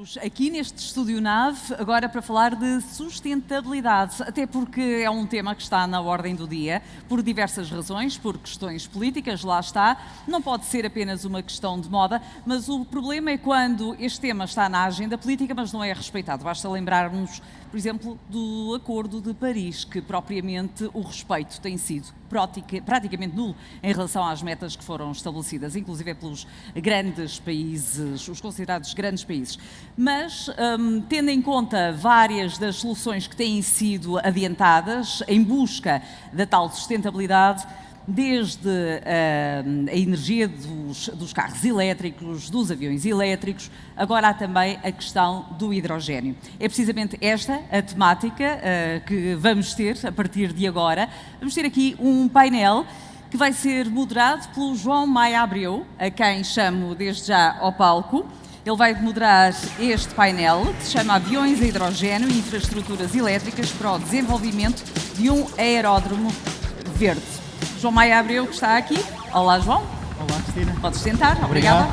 Estamos aqui neste estúdio nave agora para falar de sustentabilidade, até porque é um tema que está na ordem do dia, por diversas razões, por questões políticas, lá está. Não pode ser apenas uma questão de moda, mas o problema é quando este tema está na agenda política, mas não é respeitado. Basta lembrarmos, por exemplo, do Acordo de Paris, que propriamente o respeito tem sido praticamente nulo em relação às metas que foram estabelecidas, inclusive pelos grandes países, os considerados grandes países. Mas, tendo em conta várias das soluções que têm sido adiantadas em busca da tal sustentabilidade, desde a energia dos carros elétricos, dos aviões elétricos, agora há também a questão do hidrogénio. É precisamente esta a temática que vamos ter a partir de agora. Vamos ter aqui um painel que vai ser moderado pelo João Maia Abreu, a quem chamo desde já ao palco. Ele vai moderar este painel, que se chama Aviões a Hidrogénio e Infraestruturas Elétricas para o Desenvolvimento de um Aeródromo Verde. João Maia Abreu, que está aqui. Olá, João. Olá, Cristina. Podes sentar, obrigada.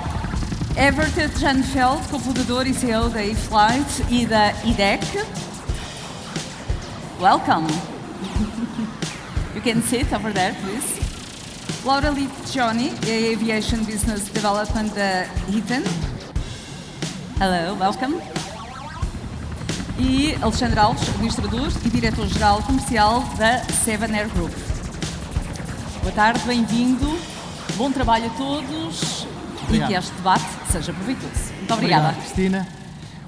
Evert Janfeld, cofundador e CEO da eFlight e da IDEC. Welcome. You can sit over there, please. Laura Lipcioni, Aviation Business Development da Eaton. Hello, welcome. E Alexandre Alves, administrador e diretor-geral comercial da Sevenair Group. Boa tarde, bem-vindo, bom trabalho a todos. Obrigado. E que este debate seja proveitoso. Muito obrigada. Obrigado, Cristina.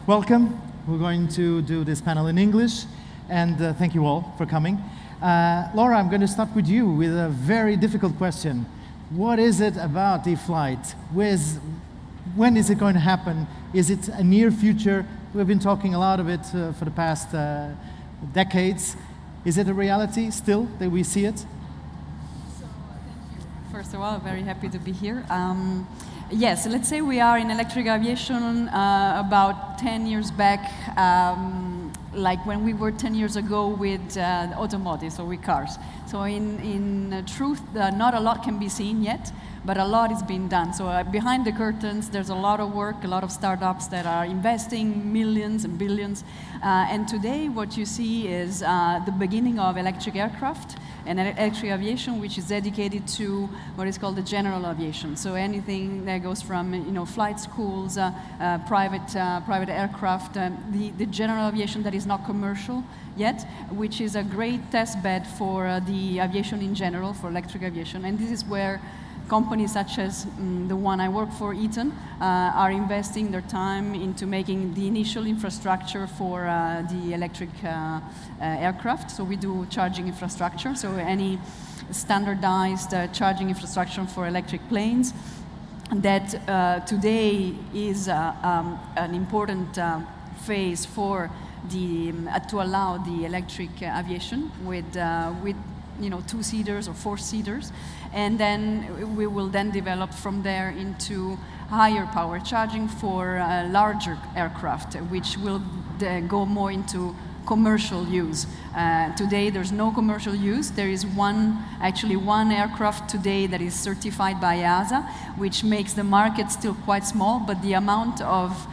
Welcome. We're going to do this panel in English, and thank you all for coming. Laura, I'm going to start with you with a very difficult question. What is it about eFlight? When is it going to happen? Is it a near future? We've been talking a lot of it for the past decades. Is it a reality still that we see it? First of all, very happy to be here. Yes, let's say we are in electric aviation about 10 years back, like when we were 10 years ago with automotive, so with cars. So in truth, not a lot can be seen yet, but a lot is being done. So behind the curtains, there's a lot of work, a lot of startups that are investing millions and billions. And today, what you see is the beginning of electric aircraft and electric aviation, which is dedicated to what is called the general aviation. So anything that goes from flight schools, private aircraft, the general aviation that is not commercial yet, which is a great test bed for the aviation in general, for electric aviation. And this is where companies such as the one I work for, Eaton, are investing their time into making the initial infrastructure for the electric aircraft. So we do charging infrastructure, so any standardized charging infrastructure for electric planes. That today is an important phase for the to allow the electric aviation with two-seaters or four-seaters, and then we will then develop from there into higher power charging for larger aircraft, which will go more into commercial use. Today there's no commercial use. There is one aircraft today that is certified by EASA, which makes the market still quite small, but the amount of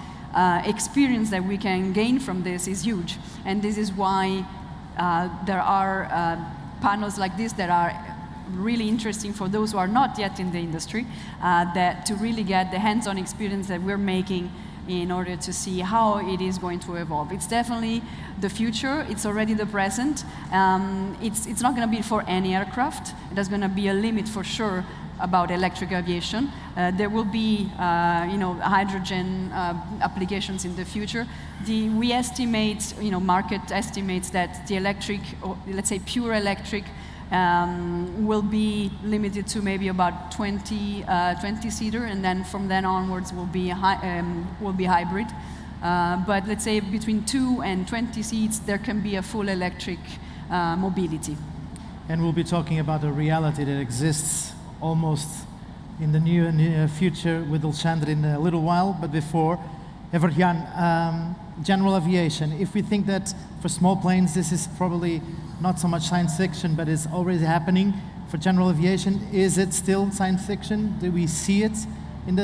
experience that we can gain from this is huge. And this is why there are panels like this that are really interesting for those who are not yet in the industry, that to really get the hands-on experience that we're making in order to see how it is going to evolve. It's definitely the future. It's already the present. It's not going to be for any aircraft. There's going to be a limit for sure about electric aviation. There will be, hydrogen applications in the future. We estimate, market estimates that the electric, or let's say pure electric, will be limited to maybe about 20-seater, and then from then onwards will be hybrid. But let's say between 2 and 20 seats, there can be a full electric mobility. And we'll be talking about a reality that exists almost in the near future with Alexandre in a little while, but before, Evert-Jan, general aviation. If we think that for small planes this is probably not so much science fiction, but it's already happening, for general aviation, is it still science fiction? Do we see it in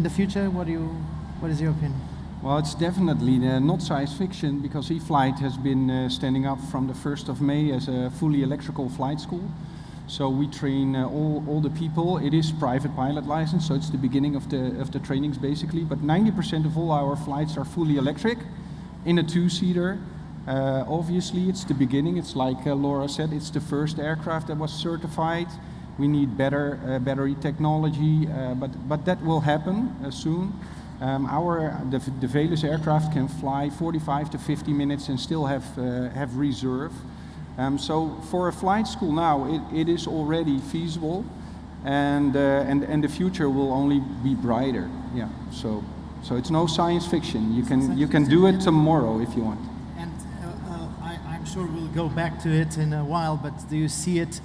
the future? What is your opinion? Well, it's definitely not science fiction, because eFlight has been standing up from the 1st of May as a fully electrical flight school. So we train all the people. It is private pilot license, so it's the beginning of the trainings basically. But 90% of all our flights are fully electric in a two-seater. Obviously, it's the beginning. It's like Laura said, it's the first aircraft that was certified. We need better battery technology, but that will happen soon. The Velus aircraft can fly 45 to 50 minutes and still have reserve. So for a flight school now, it is already feasible, and the future will only be brighter. Yeah. So it's no science fiction. You can do it tomorrow if you want. And I'm sure we'll go back to it in a while. But do you see it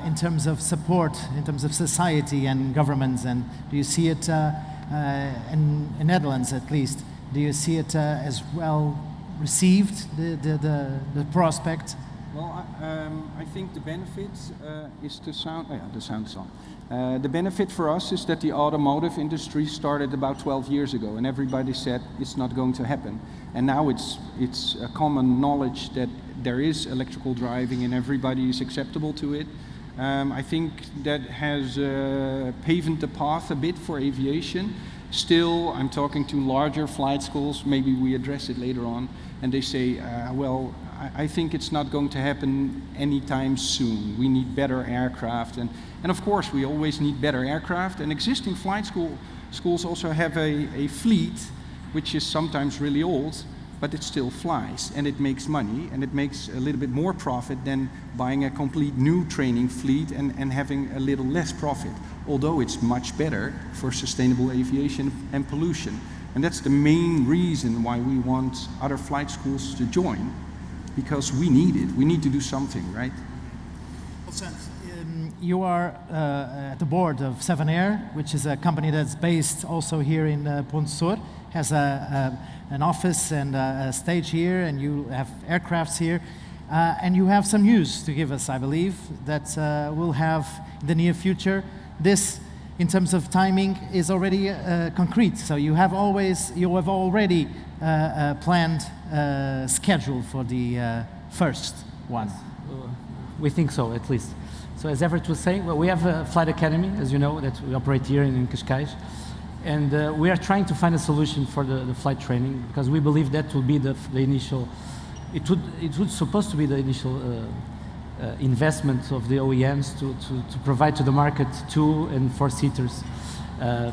in terms of support, in terms of society and governments, and do you see it in Netherlands at least? Do you see it as well received, the prospect? Well, I think the benefit is the sound. Oh yeah, the sound is on. The benefit for us is that the automotive industry started about 12 years ago, and everybody said it's not going to happen. And now it's a common knowledge that there is electrical driving, and everybody is acceptable to it. I think that has paved the path a bit for aviation. Still, I'm talking to larger flight schools, maybe we address it later on, and they say, well, I think it's not going to happen anytime soon. We need better aircraft, and of course we always need better aircraft, and existing flight schools also have a fleet which is sometimes really old, but it still flies, and it makes money, and it makes a little bit more profit than buying a complete new training fleet and having a little less profit, although it's much better for sustainable aviation and pollution. And that's the main reason why we want other flight schools to join, because we need it. We need to do something, right? You are at the board of Sevenair, which is a company that's based also here in Pontsor, has an office and a stage here, and you have aircrafts here, and you have some news to give us, I believe, that we'll have in the near future. This, in terms of timing, is already concrete. So you have already planned schedule for the first one. We think so, at least. So as Everett was saying, well, we have a flight academy, as you know, that we operate here in Cascais. And we are trying to find a solution for the flight training, because we believe that will be the initial, it would supposed to be the initial investment of the OEMs to provide to the market 2- and 4-seaters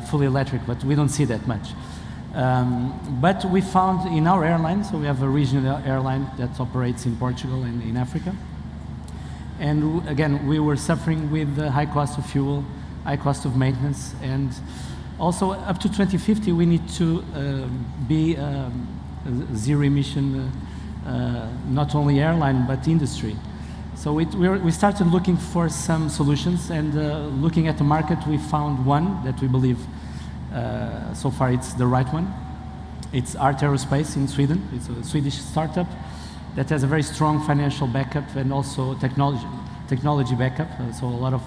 fully electric, but we don't see that much. But we found in our airline, so we have a regional airline that operates in Portugal and in Africa. And again, we were suffering with the high cost of fuel, high cost of maintenance, and also up to 2050 we need to be a zero emission, not only airline but industry. So we started looking for some solutions, and looking at the market, we found one that we believe so far it's the right one. It's Aerospace in Sweden. It's a Swedish startup that has a very strong financial backup and also technology backup. So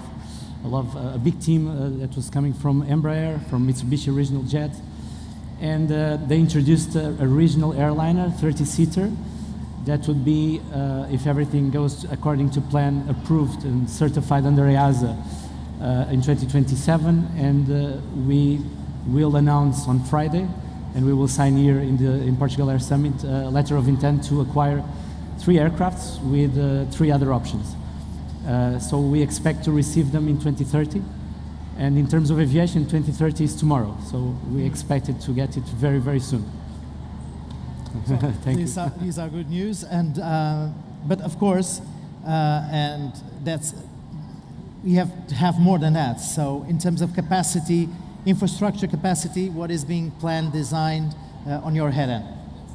a big team that was coming from Embraer, from Mitsubishi Regional Jet, and they introduced a regional airliner, 30-seater, that would be, if everything goes according to plan, approved and certified under EASA in 2027, and we will announce on Friday, and we will sign here in Portugal Air Summit a letter of intent to acquire 3 aircrafts with 3 other options. So we expect to receive them in 2030, and in terms of aviation, 2030 is tomorrow, so we expect to get it very, very soon. Thank you. These are good news, and but of course, and we have to have more than that. So in terms of capacity, infrastructure capacity, what is being planned, designed on your head end?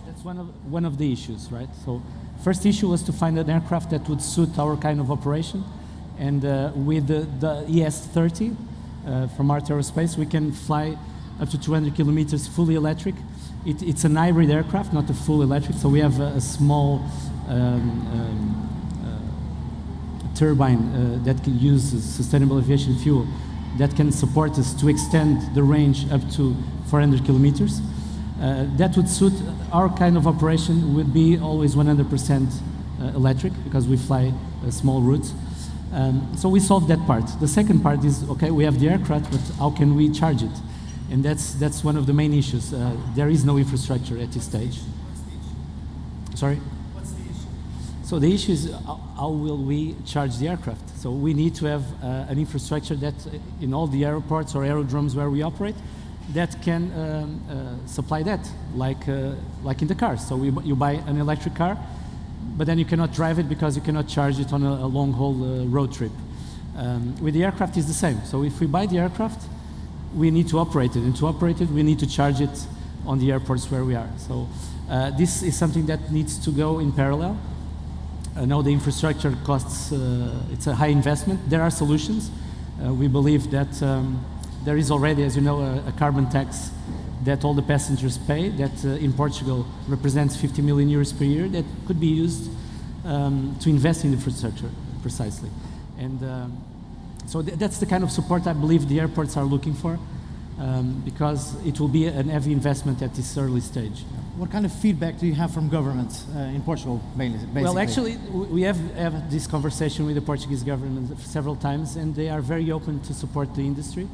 That's one of the issues, right? So first issue was to find an aircraft that would suit our kind of operation, and with the ES30 from Aerospace, we can fly up to 200 kilometers fully electric. It's an hybrid aircraft, not a full electric, so we have a small turbine that can use sustainable aviation fuel that can support us to extend the range up to 400 kilometers. That would suit our kind of operation. Would be always 100% electric because we fly small routes. So we solved that part. The second part is, okay, we have the aircraft, but how can we charge it? And that's one of the main issues. There is no infrastructure at this stage. Sorry? What's the issue? So the issue is how will we charge the aircraft? So we need to have an infrastructure that in all the airports or aerodromes where we operate that can supply that, like in the cars. So you buy an electric car, but then you cannot drive it because you cannot charge it on a long-haul road trip. With the aircraft, it's the same. So if we buy the aircraft, we need to operate it, and to operate it, we need to charge it on the airports where we are. So this is something that needs to go in parallel. Now the infrastructure costs, it's a high investment. There are solutions. We believe that there is already, as you know, a carbon tax that all the passengers pay, that in Portugal represents 50 million euros per year, that could be used to invest in infrastructure, precisely. And so that's the kind of support I believe the airports are looking for, because it will be an heavy investment at this early stage. What kind of feedback do you have from government in Portugal, basically? Well, actually, we have this conversation with the Portuguese government several times, and they are very open to support the industry.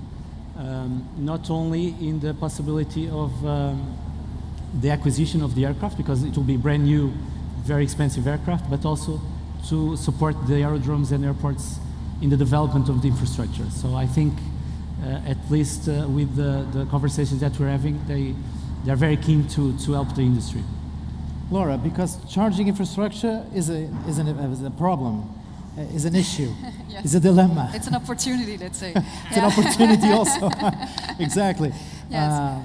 Not only in the possibility of the acquisition of the aircraft, because it will be brand new, very expensive aircraft, but also to support the aerodromes and airports in the development of the infrastructure. So I think, at least with the conversations that we're having, they're very keen to help the industry. Laura, because charging infrastructure is a problem, is an issue, Yes. is a dilemma. It's an opportunity, let's say. It's an opportunity also. Exactly. Yes.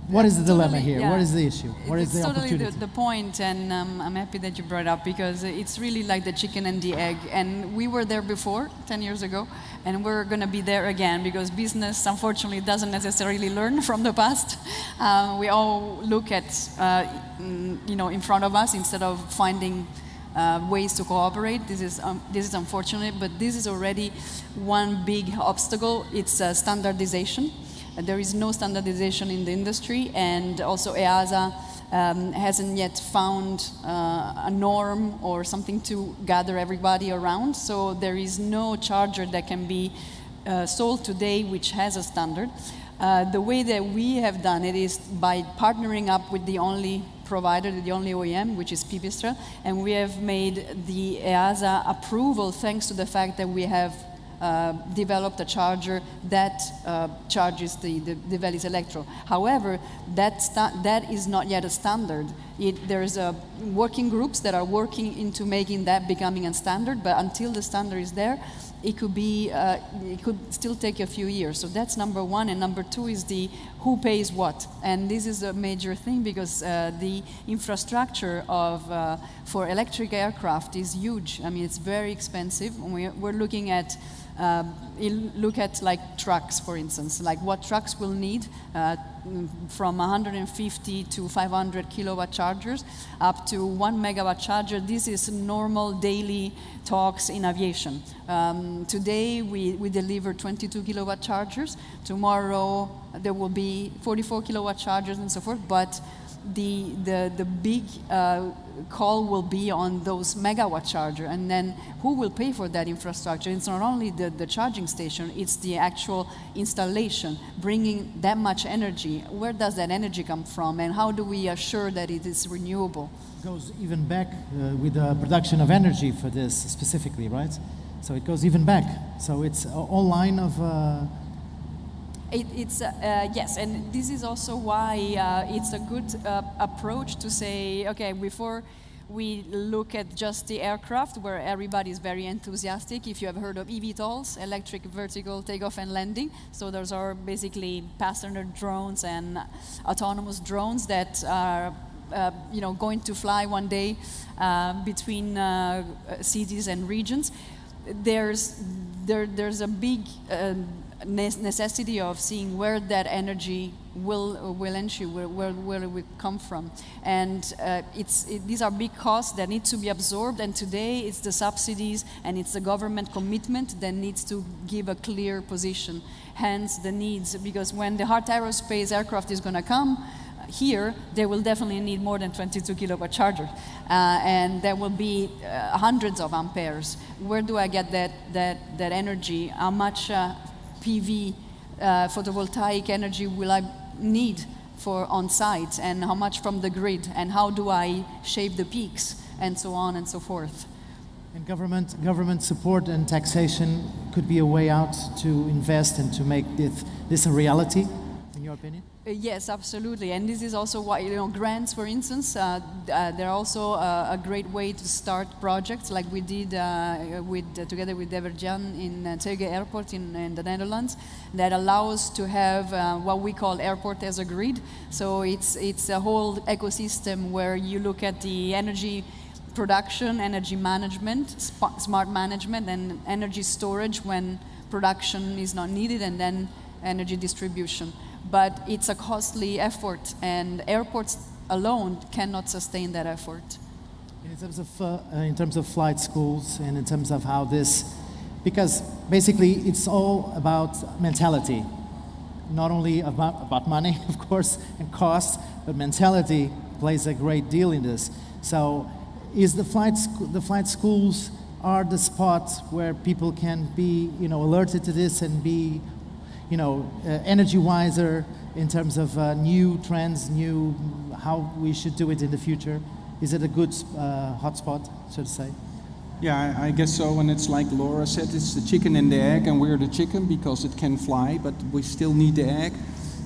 What is the dilemma Totally, here? yeah. What is the issue? What is It's the totally opportunity? the point, and I'm happy that you brought it up, because it's really like the chicken and the egg. And we were there before, 10 years ago, and we're going to be there again, because business, unfortunately, doesn't necessarily learn from the past. We all look at, in front of us instead of finding ways to cooperate. This is unfortunate, but this is already one big obstacle. It's standardization. There is no standardization in the industry, and also EASA hasn't yet found a norm or something to gather everybody around. So there is no charger that can be sold today which has a standard. The way that we have done it is by partnering up with the only provider, the only OEM, which is Pipistrel, and we have made the EASA approval thanks to the fact that we have developed a charger that charges the Velis Electro. However, that is not yet a standard. There's working groups that are working into making that becoming a standard, but until the standard is there, it could still take a few years. So that's number one, and number two is the who pays what. And this is a major thing, because the infrastructure for electric aircraft is huge. I mean, it's very expensive. We're looking at look at like trucks, for instance, like what trucks will need from 150 to 500 kilowatt chargers up to 1 megawatt charger. This is normal daily talks in aviation. Today we deliver 22 kilowatt chargers. Tomorrow there will be 44 kilowatt chargers and so forth, but the big call will be on those megawatt charger, and then who will pay for that infrastructure? It's not only the charging station, it's the actual installation, bringing that much energy. Where does that energy come from, and how do we assure that it is renewable? It goes even back with the production of energy for this specifically, right? So it goes even back. So it's all line of... Yes, and this is also why it's a good approach to say, okay, before we look at just the aircraft, where everybody is very enthusiastic. If you have heard of eVTOLs, electric vertical takeoff and landing, so those are basically passenger drones and autonomous drones that are going to fly one day between cities and regions. There's a big necessity of seeing where that energy will ensue, where it will come from, and these are big costs that need to be absorbed. And today it's the subsidies and it's the government commitment that needs to give a clear position. Hence the needs, because when the hard aerospace aircraft is going to come, here, they will definitely need more than 22 kilowatt charger, and there will be hundreds of amperes. Where do I get that energy? How much PV photovoltaic energy will I need for on site, and how much from the grid, and how do I shape the peaks, and so on and so forth. And government support and taxation could be a way out to invest and to make this a reality, in your opinion? Yes, absolutely. And this is also why, grants, for instance, they're also a great way to start projects like we did together with Everjan in Portugal Airport in the Netherlands, that allows to have what we call airport as a grid. So it's a whole ecosystem where you look at the energy production, energy management, smart management, and energy storage when production is not needed, and then energy distribution. But it's a costly effort, and airports alone cannot sustain that effort. In terms of flight schools, and in terms of how this, because basically it's all about mentality, not only about money, of course, and cost, but mentality plays a great deal in this. So, is the flight schools are the spots where people can be, alerted to this and be, energy wiser in terms of new trends, how we should do it in the future? Is it a good hotspot, so to say? Yeah, I guess so. And it's like Laura said, it's the chicken and the egg, and we're the chicken because it can fly, but we still need the egg.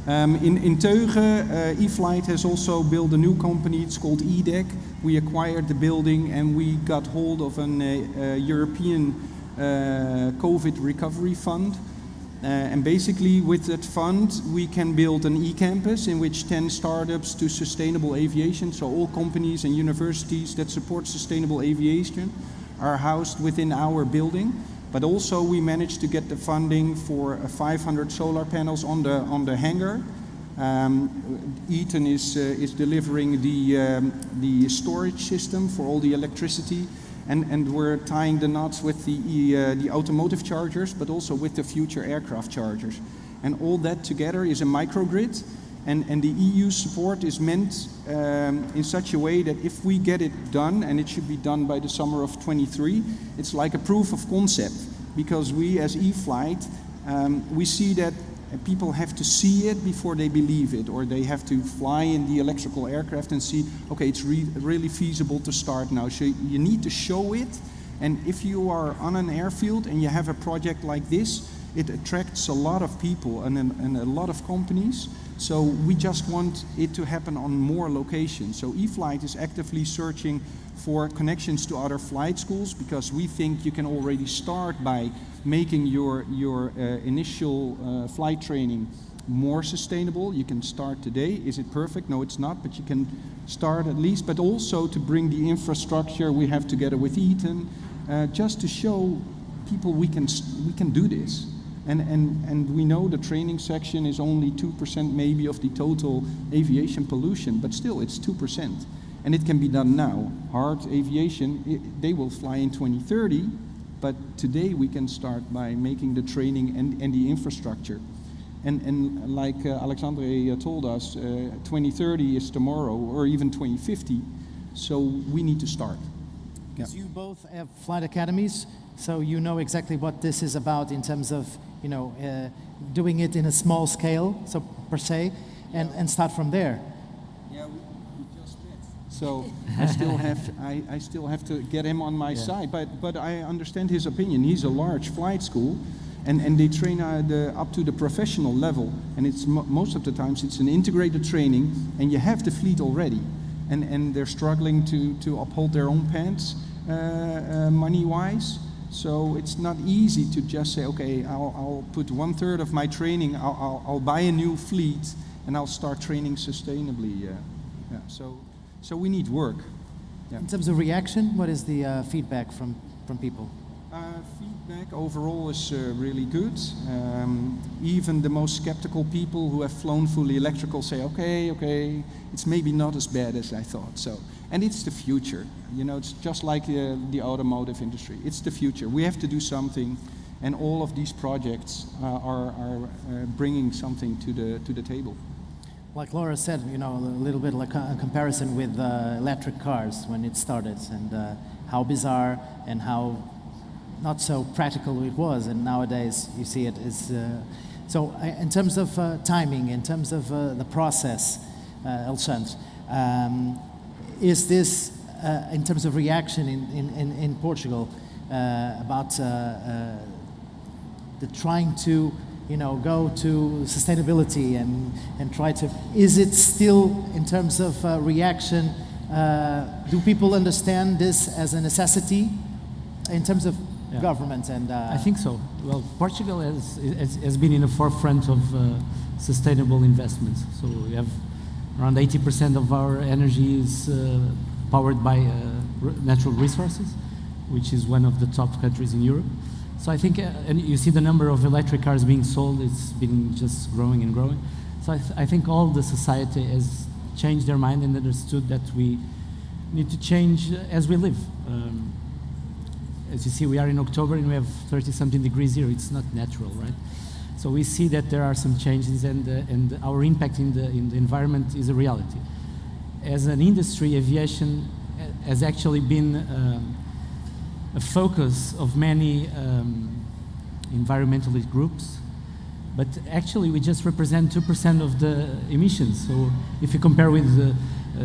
In Teugen, E-Flight has also built a new company. It's called EDEC. We acquired the building, and we got hold of an European COVID recovery fund. And basically, with that fund, we can build an e-campus in which 10 startups do sustainable aviation. So all companies and universities that support sustainable aviation are housed within our building. But also we managed to get the funding for 500 solar panels on the hangar. Eaton is delivering the storage system for all the electricity, and we're tying the knots with the automotive chargers, but also with the future aircraft chargers. And all that together is a microgrid, and the EU support is meant in such a way that if we get it done, and it should be done by the summer of 23, it's like a proof of concept, because we as E-Flight, we see that people have to see it before they believe it, or they have to fly in the electrical aircraft and see, okay, it's really feasible to start now. So you need to show it, and if you are on an airfield and you have a project like this, it attracts a lot of people and a lot of companies. So we just want it to happen on more locations. So E-Flight is actively searching for connections to other flight schools, because we think you can already start by making your initial flight training more sustainable. You can start today. Is it perfect? No, it's not, but you can start at least. But also to bring the infrastructure we have together with Eaton, just to show people we can do this. And we know the training section is only 2% maybe of the total aviation pollution, but still it's 2%. And it can be done now. Hard aviation, they will fly in 2030, but today we can start by making the training and the infrastructure. And like Alexandre told us, 2030 is tomorrow, or even 2050, so we need to start. Because you both have flight academies, so you know exactly what this is about in terms of, doing it in a small scale, so per se, and start from there. Yeah, we just met. So I still have to get him on my side, but I understand his opinion. He's a large flight school, and they train up to the professional level, and it's most of the times it's an integrated training, and you have the fleet already, and they're struggling to uphold their own pants money-wise. So it's not easy to just say, okay, I'll put 1/3 of my training, I'll buy a new fleet, and I'll start training sustainably. So we need work. Yeah. In terms of reaction, what is the feedback from people? Feedback overall is really good. Even the most skeptical people who have flown fully electrical say, okay, it's maybe not as bad as I thought. So, and it's the future. It's just like the automotive industry. It's the future. We have to do something, and all of these projects are bringing something to the table. like Laura said, you know, a little bit like a comparison with electric cars when it started, and how bizarre and how not so practical it was, and nowadays you see it is. So in terms of timing, in terms of the process, Alexandre, is this, in terms of reaction in Portugal, about the trying to, you know, go to sustainability and try to, is it still in terms of reaction, do people understand this as a necessity in terms of government and... I think so. Well, Portugal has been in the forefront of sustainable investments. So we have around 80% of our energy is powered by natural resources, which is one of the top countries in Europe. So I think, and you see the number of electric cars being sold, it's been just growing and growing. So I think all the society has changed their mind and understood that we need to change as we live. As you see, we are in October and we have 30-something degrees here. It's not natural, right? So we see that there are some changes, and our impact in the environment is a reality. As an industry, aviation has actually been a focus of many environmentalist groups, but actually we just represent 2% of the emissions. So if you compare with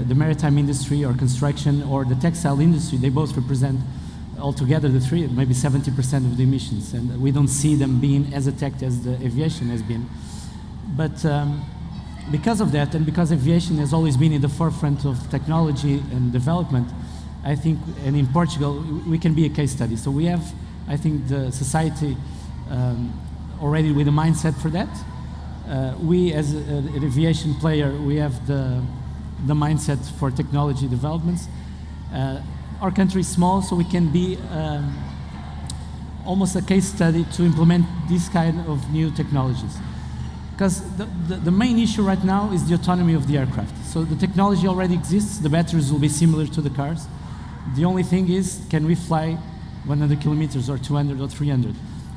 the maritime industry or construction or the textile industry, they both represent altogether, the three, maybe 70% of the emissions, and we don't see them being as attacked as the aviation has been. But because of that, and because aviation has always been in the forefront of technology and development, I think, and in Portugal, we can be a case study. So we have, I think, the society already with a mindset for that. We, as an aviation player, we have the mindset for technology developments. Our country is small, so we can be almost a case study to implement this kind of new technologies. Because the main issue right now is the autonomy of the aircraft. So the technology already exists, the batteries will be similar to the cars. The only thing is, can we fly 100 kilometers or 200 or 300?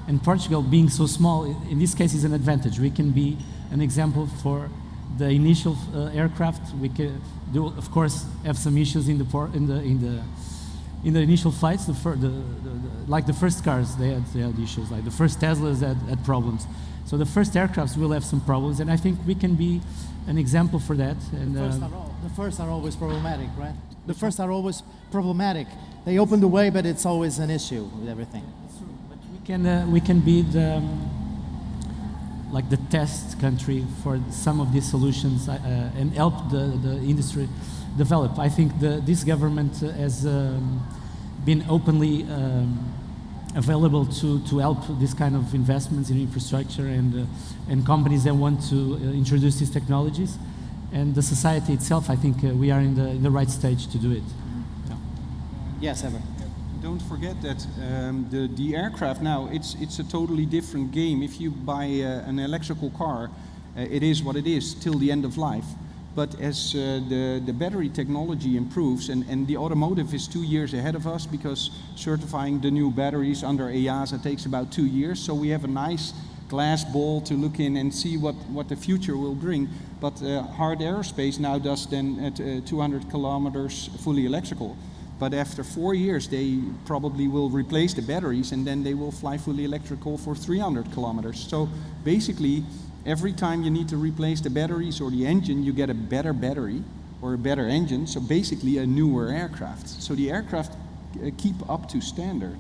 And Portugal, being so small, in this case is an advantage. We can be an example for the initial aircraft. We can do, of course, have some issues in the initial flights. Like the first cars, they had issues. Like the first Teslas had problems. So the first aircrafts will have some problems, and I think we can be an example for that. And the first are always problematic, right? The first are always problematic. They open the way, but it's always an issue with everything. But we can be like the test country for some of these solutions and help the industry develop. I think this government has been openly available to help this kind of investments in infrastructure and companies that want to introduce these technologies. And the society itself, I think we are in the right stage to do it. Yeah. Yes, Ever. Don't forget that the aircraft now, it's a totally different game. If you buy an electrical car, it is what it is till the end of life. But as the battery technology improves, and the automotive is 2 years ahead of us, because certifying the new batteries under EASA takes about 2 years. So we have a nice glass ball to look in and see what the future will bring. But hard aerospace now does then at 200 kilometers fully electrical. But after 4 years, they probably will replace the batteries, and then they will fly fully electrical for 300 kilometers. So basically, every time you need to replace the batteries or the engine, you get a better battery or a better engine, so basically a newer aircraft. So the aircraft keep up to standard,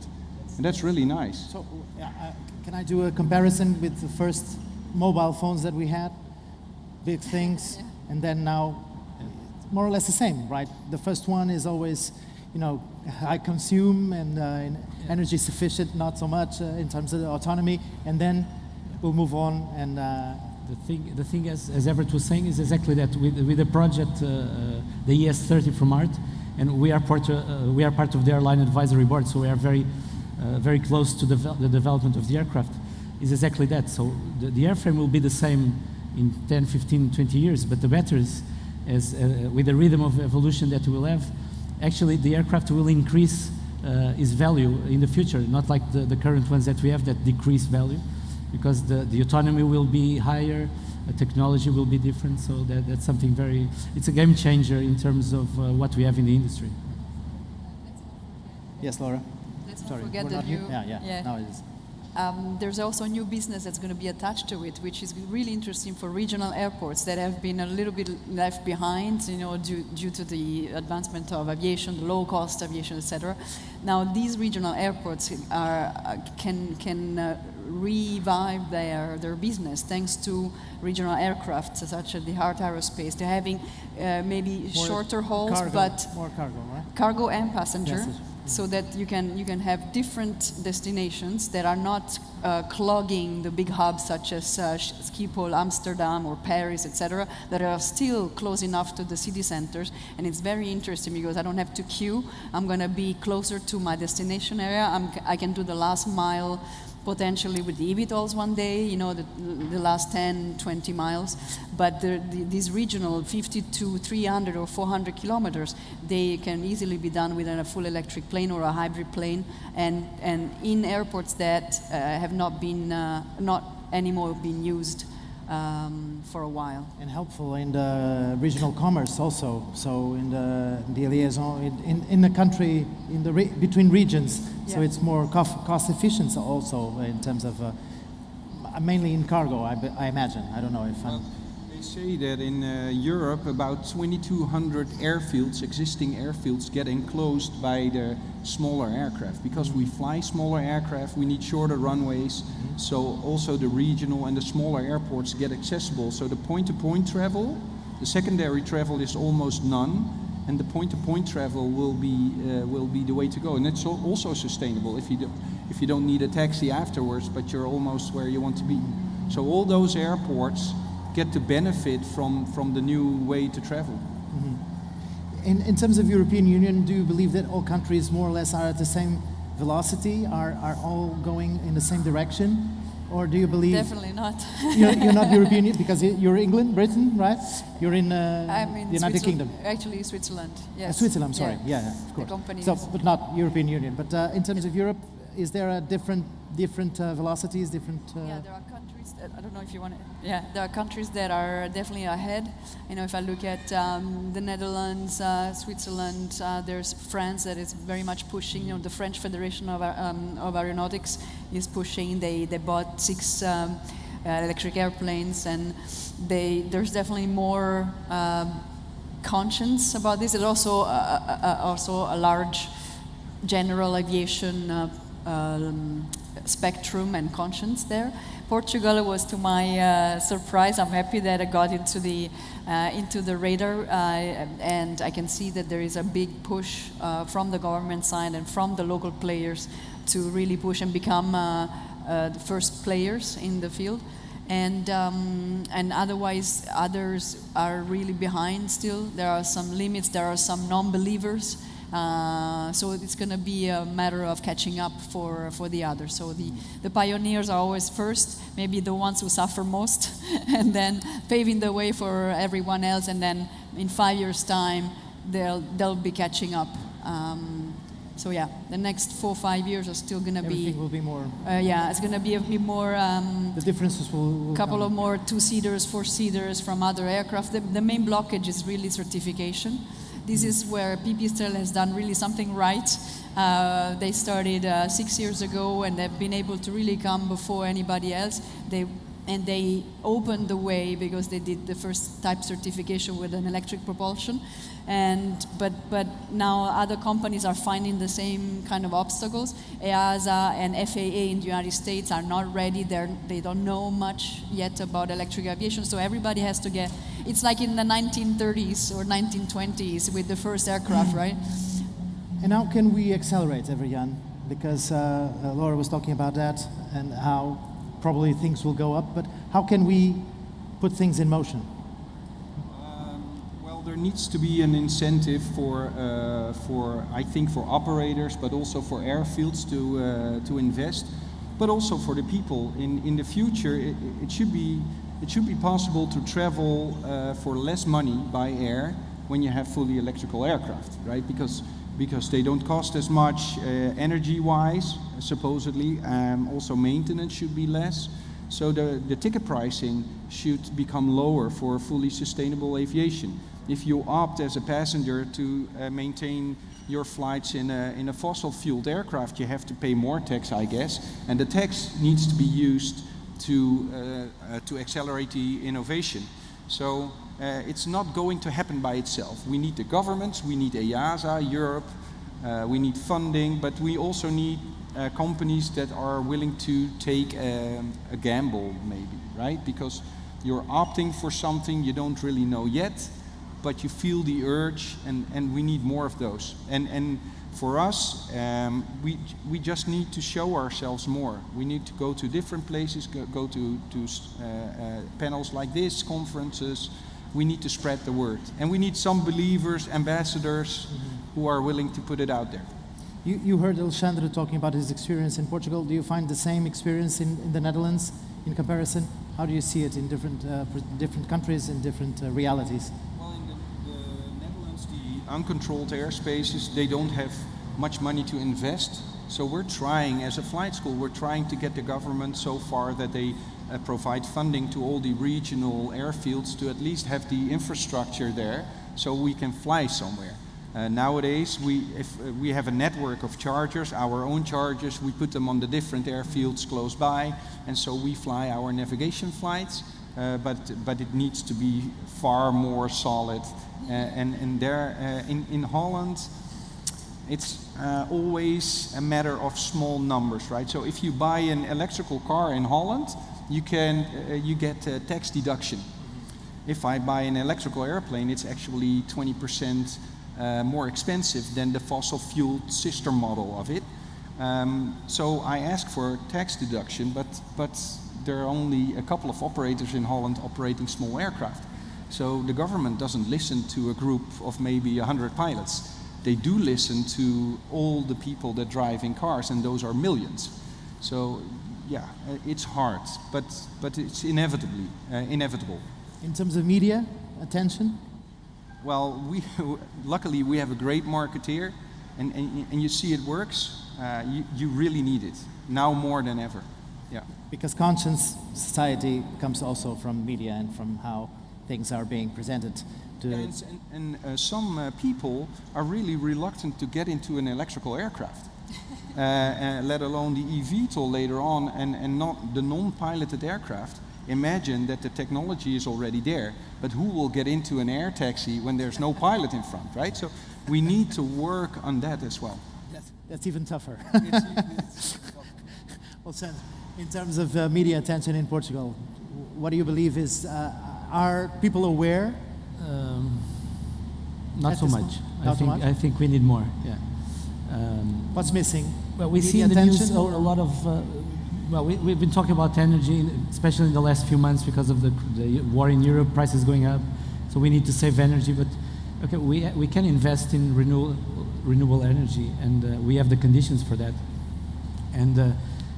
and that's really nice. So can I do a comparison with the first mobile phones that we had? Big things, and then now more or less the same, right? The first one is always, you know, high consume and energy sufficient, not so much in terms of the autonomy, and then we'll move on. And the thing as Everett was saying is exactly that. With the project, the ES30 from ART, and we are part of the Airline advisory board, so we are very close to the development of the aircraft. Is exactly that. So the airframe will be the same in 10, 15, 20 years, but the batteries, with the rhythm of evolution that we will have, actually the aircraft will increase its value in the future, not like the current ones that we have that decrease value, because the autonomy will be higher, technology will be different. So that's something it's a game changer in terms of what we have in the industry. Yes, Laura. Let's not Sorry, forget we're that not here? Yeah. Now it is. There's also a new business that's going to be attached to it, which is really interesting for regional airports that have been a little bit left behind, due to the advancement of aviation, the low-cost aviation, etc. Now, these regional airports can revive their business thanks to regional aircraft such as the Heart Aerospace. They're having maybe More shorter hauls, cargo, but more cargo, right? cargo and passenger. Yes, so that you can have different destinations that are not clogging the big hubs such as Schiphol, Amsterdam or Paris, etc., that are still close enough to the city centers. And it's very interesting because I don't have to queue. I'm going to be closer to my destination area. I can do the last mile potentially with the eVTOLs one day, the last 10, 20 miles. But these regional 50 to 300 or 400 kilometers, they can easily be done with a full electric plane or a hybrid plane, and in airports that have not anymore been used for a while. And helpful in the regional commerce also. So in the liaison in the country, between regions. So it's more cost efficient also in terms of mainly in cargo. I imagine. I don't know if I'm. They say that in Europe about 2,200 airfields, existing airfields, get enclosed by the smaller aircraft. Because we fly smaller aircraft, we need shorter runways. So also the regional and the smaller airports get accessible. So the point-to-point travel, the secondary travel is almost none, and the point-to-point travel will be the way to go. And it's also sustainable if you don't need a taxi afterwards, but you're almost where you want to be. So all those airports get to benefit from the new way to travel. Mm-hmm. In terms of European Union, do you believe that all countries more or less are at the same velocity, are all going in the same direction? Or do you believe... Definitely not. you're not European Union, because you're England, Britain, right? You're in the United Kingdom. Actually, Switzerland, yes. Switzerland, sorry, yeah, of course. The company but not European Union. But in terms of Europe, is there a different velocities, different... Yeah, there are countries that, I don't know if you want to... Yeah, there are countries that are definitely ahead. If I look at the Netherlands, Switzerland, there's France that is very much pushing. The French Federation of Aeronautics is pushing. They bought 6 electric airplanes, and there's definitely more conscience about this. There's also a large general aviation spectrum and conscience there. Portugal was, to my surprise, I'm happy that I got into the radar, and I can see that there is a big push from the government side and from the local players to really push and become the first players in the field. And otherwise, others are really behind still. There are some limits, there are some non-believers. So it's going to be a matter of catching up for the others. So the pioneers are always first, maybe the ones who suffer most, and then paving the way for everyone else. And then in 5 years' time, they'll be catching up. So yeah, the next 4 or 5 years are still going to be. Everything will be more. It's going to be a bit more. The differences will couple come. of more 2-seaters, 4-seaters from other aircraft. The main blockage is really certification. This is where Pipistrel has done really something right. They started 6 years ago, and they've been able to really come before anybody else. They opened the way because they did the first type certification with an electric propulsion. But now other companies are finding the same kind of obstacles. EASA and FAA in the United States are not ready. They don't know much yet about electric aviation. So everybody has to get. It's like in the 1930s or 1920s with the first aircraft, right? And how can we accelerate, Jan? Because Laura was talking about that and how probably things will go up. But how can we put things in motion? Well, there needs to be an incentive for operators, but also for airfields to invest, but also for the people. In the future, it should be possible to travel for less money by air when you have fully electrical aircraft, right? Because they don't cost as much energy-wise, supposedly. Also, maintenance should be less. So the ticket pricing should become lower for fully sustainable aviation. If you opt as a passenger to maintain your flights in a fossil-fueled aircraft, you have to pay more tax, I guess, and the tax needs to be used to accelerate the innovation. So it's not going to happen by itself. We need the governments, we need EASA, Europe, we need funding, but we also need companies that are willing to take a gamble, maybe, right? Because you're opting for something you don't really know yet, but you feel the urge, and we need more of those. And for us, we just need to show ourselves more. We need to go to different places, go to panels like this, conferences. We need to spread the word. And we need some believers, ambassadors, who are willing to put it out there. You heard Alexandre talking about his experience in Portugal. Do you find the same experience in the Netherlands in comparison? How do you see it in different countries and different realities? Well, in the Netherlands, the uncontrolled airspaces, they don't have much money to invest. So we're trying, as a flight school, we're trying to get the government so far that they provide funding to all the regional airfields to at least have the infrastructure there so we can fly somewhere. Nowadays, if we have a network of chargers, our own chargers, we put them on the different airfields close by, and so we fly our navigation flights, but it needs to be far more solid. And there, in Holland, it's always a matter of small numbers, right? So if you buy an electrical car in Holland, you get tax deduction. If I buy an electrical airplane, it's actually 20% more expensive than the fossil-fueled sister model of it. So I ask for tax deduction, but there are only a couple of operators in Holland operating small aircraft. So the government doesn't listen to a group of maybe 100 pilots. They do listen to all the people that drive in cars, and those are millions. So yeah, it's hard, but it's inevitable. In terms of media attention? Well, luckily we have a great marketeer, and you see it works. You really need it, now more than ever. Yeah. Because conscious society comes also from media and from how things are being presented. Some people are really reluctant to get into an electrical aircraft, let alone the eVTOL later on, and not the non-piloted aircraft. Imagine that the technology is already there, but who will get into an air taxi when there's no pilot in front, right? So we need to work on that as well. That's even tougher. Well, Sam, in terms of media attention in Portugal, what do you believe is, are people aware? Not so much. Not so much? I think we need more. Yeah. What's missing? Well, we see in the news a lot of. Well, we've been talking about energy, especially in the last few months because of the war in Europe, prices going up. So we need to save energy, but okay, we can invest in renewable energy, and we have the conditions for that. And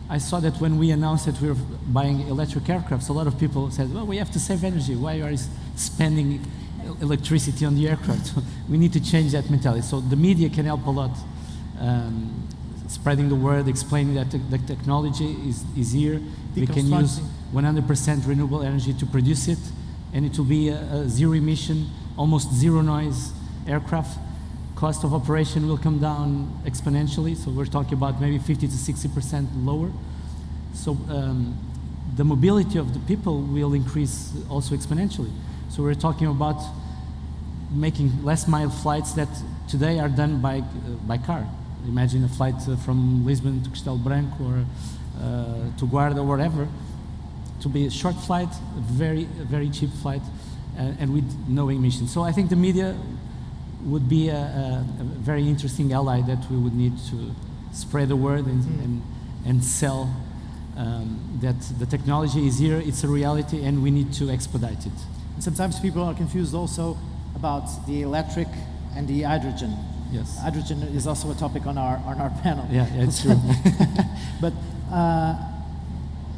I saw that when we announced that we were buying electric aircrafts, a lot of people said, well, we have to save energy. Why are you spending electricity on the aircraft? We need to change that mentality. So the media can help a lot. Spreading the word, explaining that the technology is here. We can use 100% renewable energy to produce it, and it will be a zero emission, almost zero noise aircraft. Cost of operation will come down exponentially, so we're talking about maybe 50 to 60% lower. So the mobility of the people will increase also exponentially. So we're talking about making less mile flights that today are done by car. Imagine a flight from Lisbon to Castelo Branco or to Guarda or whatever, to be a short flight, a very cheap flight, and with no emissions. So I think the media would be a very interesting ally that we would need to spread the word and sell that the technology is here, it's a reality, and we need to expedite it. And sometimes people are confused also about the electric and the hydrogen. Yes. Hydrogen is also a topic on our panel. Yeah, it's true. But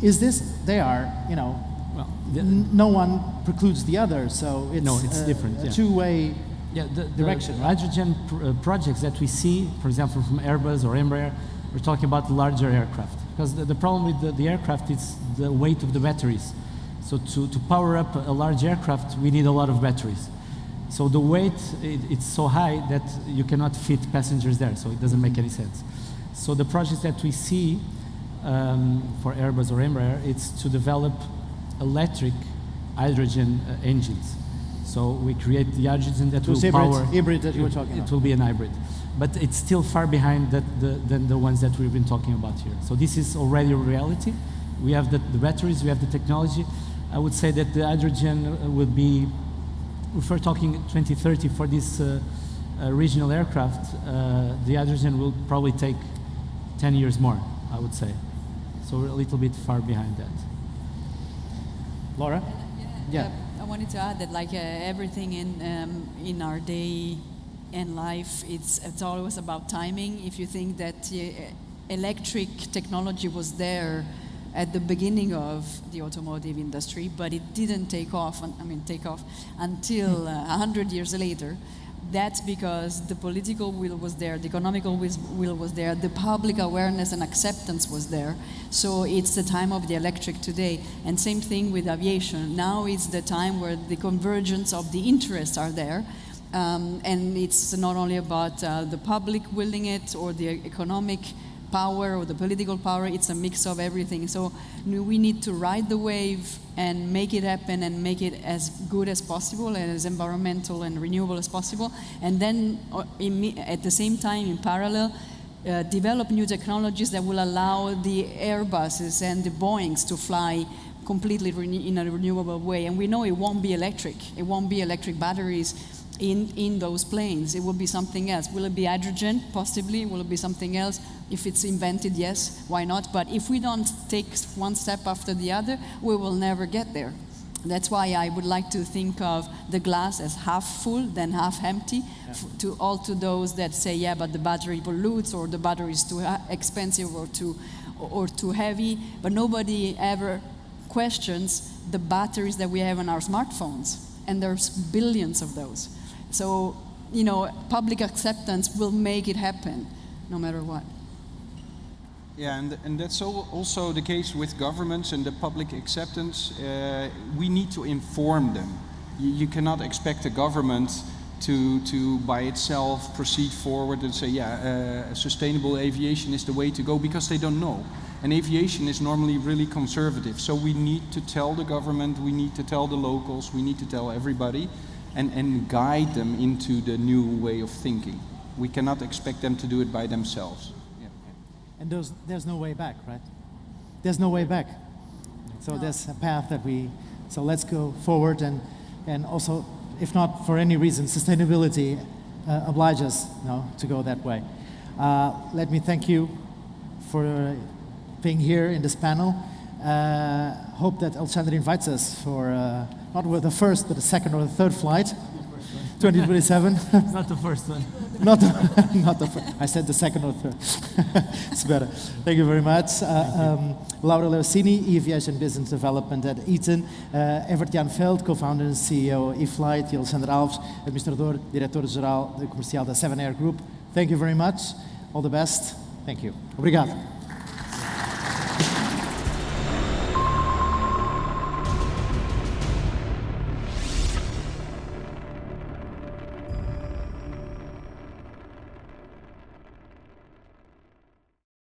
is this? They are, you know. Well, no one precludes the other, so it's different. A two-way direction. The hydrogen projects that we see, for example, from Airbus or Embraer, we're talking about larger aircraft. because the problem with the aircraft is the weight of the batteries. So to power up a large aircraft, we need a lot of batteries. So the weight, it's so high that you cannot fit passengers there, so it doesn't make any sense. So the projects that we see for Airbus or Embraer, it's to develop electric hydrogen engines. So we create the hydrogen that will power... Hybrid that you were talking about. It will be an hybrid. But it's still far behind than the ones that we've been talking about here. So this is already a reality. We have the batteries, we have the technology. I would say that the hydrogen would be, if we're talking 2030 for this regional aircraft, the hydrogen will probably take 10 years more, I would say. So we're a little bit far behind that. Laura? Yeah. I wanted to add that, like everything in our day and life, it's always about timing. If you think that electric technology was there at the beginning of the automotive industry, but it didn't take off until 100 years later. That's because the political will was there, the economical will was there, the public awareness and acceptance was there. So it's the time of the electric today. And same thing with aviation. Now is the time where the convergence of the interests are there. And it's not only about the public willing it or the economic power or the political power, it's a mix of everything. So we need to ride the wave and make it happen and make it as good as possible and as environmental and renewable as possible. And then at the same time, in parallel, develop new technologies that will allow the Airbuses and the Boeings to fly completely in a renewable way. And we know it won't be electric. It won't be electric batteries in those planes. It will be something else. Will it be hydrogen? Possibly. Will it be something else? If it's invented, yes, why not? But if we don't take one step after the other, we will never get there. That's why I would like to think of the glass as half full, then half empty, to those that say, yeah, but the battery pollutes, or the battery is too expensive or too heavy. But nobody ever questions the batteries that we have on our smartphones, and there's billions of those. So, public acceptance will make it happen, no matter what. Yeah, and that's also the case with governments and the public acceptance. We need to inform them. You cannot expect a government to by itself proceed forward and say, sustainable aviation is the way to go, because they don't know. And aviation is normally really conservative. So we need to tell the government, we need to tell the locals, we need to tell everybody and guide them into the new way of thinking. We cannot expect them to do it by themselves. And there's no way back, right? There's no way back. So there's a path so let's go forward, and also, if not for any reason, sustainability obliges to go that way. Let me thank you for being here in this panel. Hope that Alexander invites us for not with the first, but the second or the third flight, 2027. Not the first one. Not the first. I said the second or third. It's better. Thank you very much. Laura Leocini, Aviation Business Development at Eaton. Evert Jan Veld, co-founder and CEO eFlight. Alexander Alves, administrador, diretor-geral comercial da Sevenair Group. Thank you very much. All the best. Thank you. Obrigado.